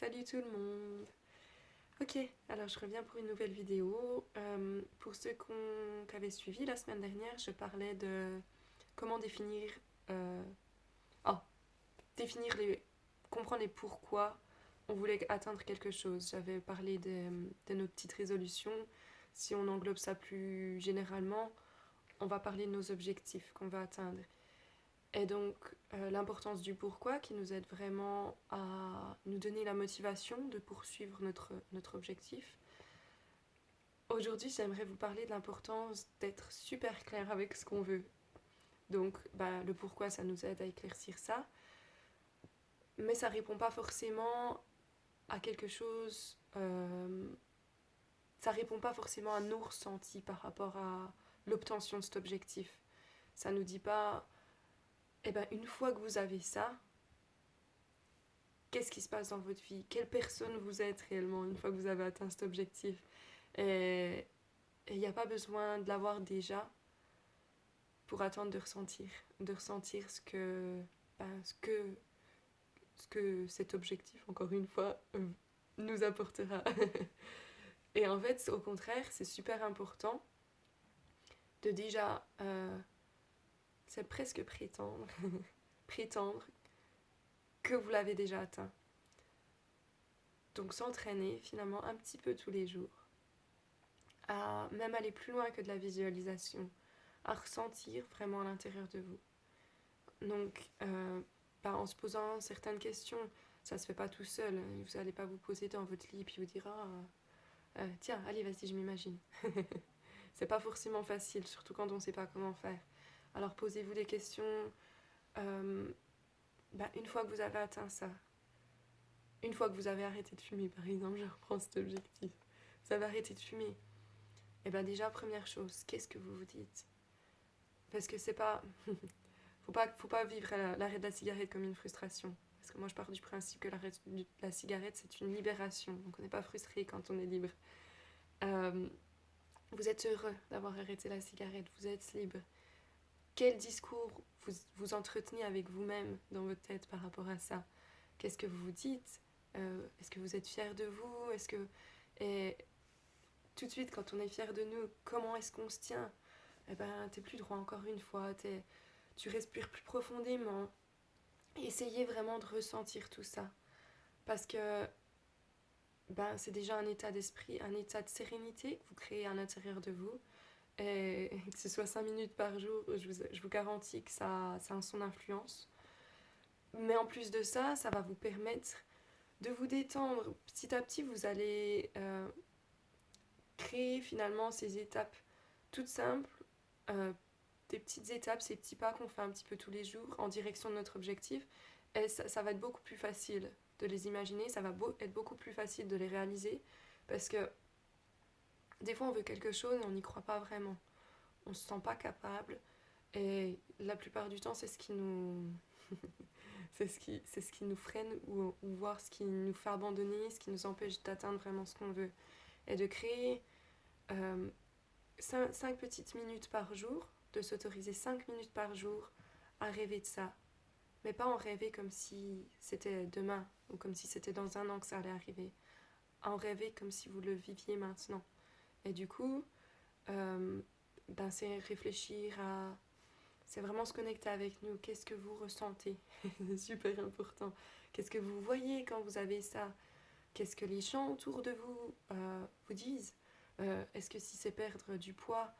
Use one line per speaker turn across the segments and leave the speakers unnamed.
Salut tout le monde. Ok, alors je reviens pour une nouvelle vidéo. Pour ceux qui avaient suivi la semaine dernière, je parlais de comment définir, euh, oh, définir les, comprendre les pourquoi on voulait atteindre quelque chose. J'avais parlé de nos petites résolutions. Si on englobe ça plus généralement, on va parler de nos objectifs qu'on va atteindre. Et donc, l'importance du pourquoi qui nous aide vraiment à nous donner la motivation de poursuivre notre objectif. Aujourd'hui, j'aimerais vous parler de l'importance d'être super clair avec ce qu'on veut. Donc, le pourquoi, ça nous aide à éclaircir ça, mais ça répond pas forcément à quelque chose. Ça répond pas forcément à nos ressentis par rapport à l'obtention de cet objectif. Ça nous dit pas, une fois que vous avez ça, qu'est-ce qui se passe dans votre vie, quelle personne vous êtes réellement une fois que vous avez atteint cet objectif. Et il n'y a pas besoin de l'avoir déjà pour attendre de ressentir ce que cet objectif, encore une fois, nous apportera. Et en fait, au contraire, c'est super important de déjà, c'est presque prétendre que vous l'avez déjà atteint. Donc s'entraîner finalement un petit peu tous les jours à même aller plus loin que de la visualisation, à ressentir vraiment à l'intérieur de vous. Donc, en se posant certaines questions, ça se fait pas tout seul. Vous n'allez pas vous poser dans votre lit et puis vous dire tiens, allez, vas-y, je m'imagine. C'est pas forcément facile, surtout quand on ne sait pas comment faire. Alors posez-vous des questions. euh, une fois que vous avez atteint ça, une fois que vous avez arrêté de fumer, par exemple, je reprends cet objectif. Vous avez arrêté de fumer. Et déjà, première chose, qu'est-ce que vous vous dites? Parce que c'est pas. Faut pas vivre l'arrêt de la cigarette comme une frustration. Parce que moi, je pars du principe que l'arrêt de la cigarette, c'est une libération. Donc, on n'est pas frustré quand on est libre. Euh, vous êtes heureux d'avoir arrêté la cigarette. Vous êtes libre. Quel discours vous entretenez avec vous-même dans votre tête par rapport à ça? Qu'est-ce que vous vous dites? Est-ce que vous êtes fier de vous? Et tout de suite, quand on est fier de nous, comment est-ce qu'on se tient? T'es plus droit encore une fois. Tu respires plus profondément. Essayez vraiment de ressentir tout ça. Parce que c'est déjà un état d'esprit, un état de sérénité que vous créez à l'intérieur de vous. Et que ce soit 5 minutes par jour, je vous garantis que ça a son influence. Mais en plus de ça, ça va vous permettre de vous détendre. Petit à petit, vous allez créer finalement ces étapes toutes simples, euh, des petites étapes, ces petits pas qu'on fait un petit peu tous les jours en direction de notre objectif. Et ça va être beaucoup plus facile de les imaginer, ça va être beaucoup plus facile de les réaliser. Parce que des fois, on veut quelque chose et on n'y croit pas vraiment. On ne se sent pas capable. Et la plupart du temps, c'est ce qui nous, c'est ce qui nous freine ou voir ce qui nous fait abandonner, ce qui nous empêche d'atteindre vraiment ce qu'on veut. Et de créer 5 petites minutes par jour, de s'autoriser 5 minutes par jour à rêver de ça. Mais pas en rêver comme si c'était demain ou comme si c'était dans un an que ça allait arriver. En rêver comme si vous le viviez maintenant. Et du coup, c'est réfléchir à. C'est vraiment se connecter avec nous. Qu'est-ce que vous ressentez? C'est super important. Qu'est-ce que vous voyez quand vous avez ça? Qu'est-ce que les gens autour de vous vous disent? Est-ce que si c'est perdre du poids,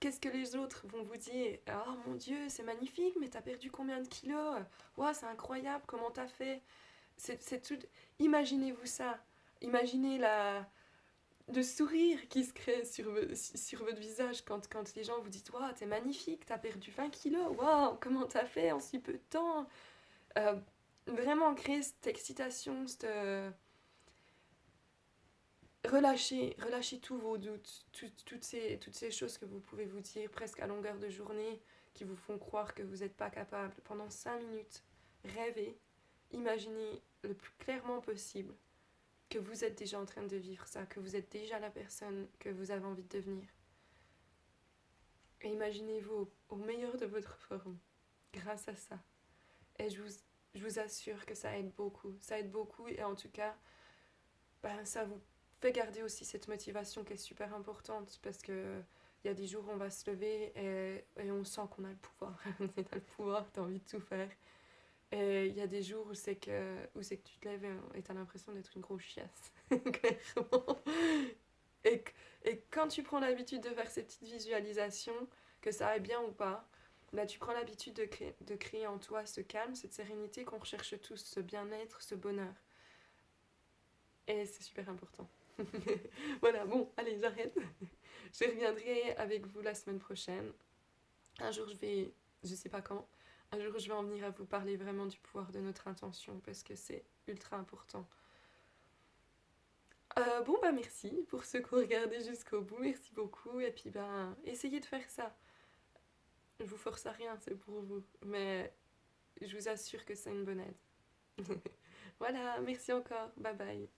qu'est-ce que les autres vont vous dire? Oh mon Dieu, c'est magnifique, mais t'as perdu combien de kilos? Wow, c'est incroyable, comment t'as fait? C'est tout. Imaginez-vous ça. Imaginez le sourire qui se crée sur votre visage quand les gens vous disent wow, t'es magnifique, t'as perdu 20 kilos, wow, comment t'as fait en si peu de temps? Euh, Vraiment créer cette excitation, relâchez tous vos doutes, toutes ces choses que vous pouvez vous dire presque à longueur de journée qui vous font croire que vous n'êtes pas capable. Pendant 5 minutes, rêvez, imaginez le plus clairement possible que vous êtes déjà en train de vivre ça, que vous êtes déjà la personne que vous avez envie de devenir. Et imaginez-vous au meilleur de votre forme grâce à ça. Et je vous assure que ça aide beaucoup. Ça aide beaucoup et en tout cas, ben, ça vous fait garder aussi cette motivation qui est super importante parce que il y a des jours où on va se lever et on sent qu'on a le pouvoir. T'as le pouvoir, t'as envie de tout faire. Et il y a des jours où c'est que tu te lèves et t'as l'impression d'être une grosse chiasse. Clairement. Et, et quand tu prends l'habitude de faire ces petites visualisations, que ça aille bien ou pas, bah, tu prends l'habitude de créer en toi ce calme, cette sérénité qu'on recherche tous, ce bien-être, ce bonheur. Et c'est super important. Voilà, bon, allez, j'arrête. Je reviendrai avec vous la semaine prochaine. Un jour, je sais pas quand, un jour, je vais en venir à vous parler vraiment du pouvoir de notre intention parce que c'est ultra important. Bon, bah merci pour ceux qui ont regardé jusqu'au bout, merci beaucoup. Et puis, ben, essayez de faire ça. Je vous force à rien, c'est pour vous. Mais je vous assure que c'est une bonne aide. Voilà, merci encore. Bye bye.